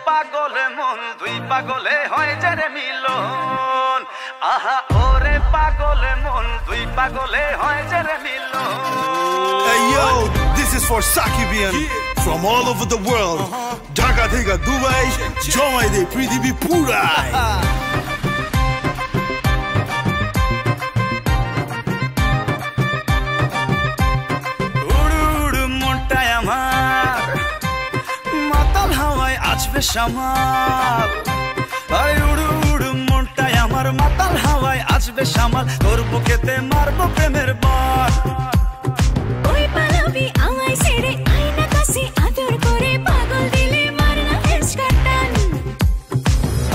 পাগলে মন দুই পাগলে হয় যে রে মিলন আহা ওরে পাগলে মন দুই পাগলে হয় যে রে মিলন Hey yo, this is for Sakibian from all over the world. Dhaka theka Dubai, jomai de prithibi purai. শামাল আরে উড়ু উড়ু মনটাই আমার মাতাল হাওয়ায় আসবে শামাল তোর বুকেতে মারবো প্রেমের বান ওই পালাবি আমায় ছেড়ে আয়না কাছে আদর করে পাগল দিলে মারনা হেসকাটান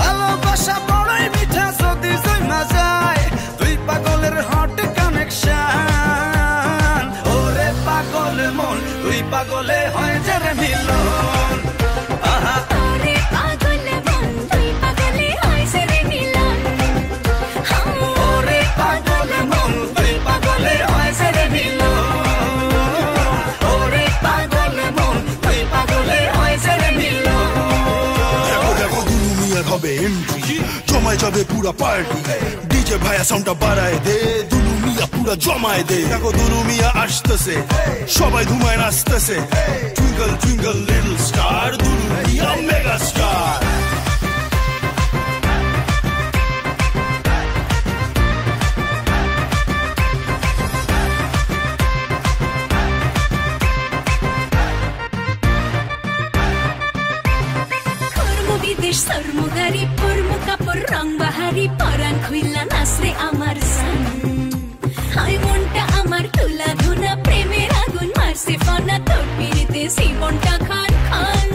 ভালোবাসা বড়ই মিঠা যদি জমা যায় তুই পাগলের হট কানেকশন ওরে পাগল মন তুই পাগলে হয় যে রে মিলন আহা হবে এন্ট্রি জমায় যাবে পুরা পার্টি ডিজে ভাইয়া সাউন্ডটা বাড়ায় দে দুলু মিয়া পুরা জমায় দে দেখো দুলু মিয়া আসতেছে সবাই ধুমায় নাচতেছে twinkle twinkle little star Dulu Mia mega star বিদেশ সরমুগারি পরমু কাপড় রং বাহারি পরান খুইলা নাচরে আমার সান হাই মনটা আমার তুলা ধুনা প্রেমের আগুন মারছে ফনা তোর পিড়িতে জীবনটা খান খান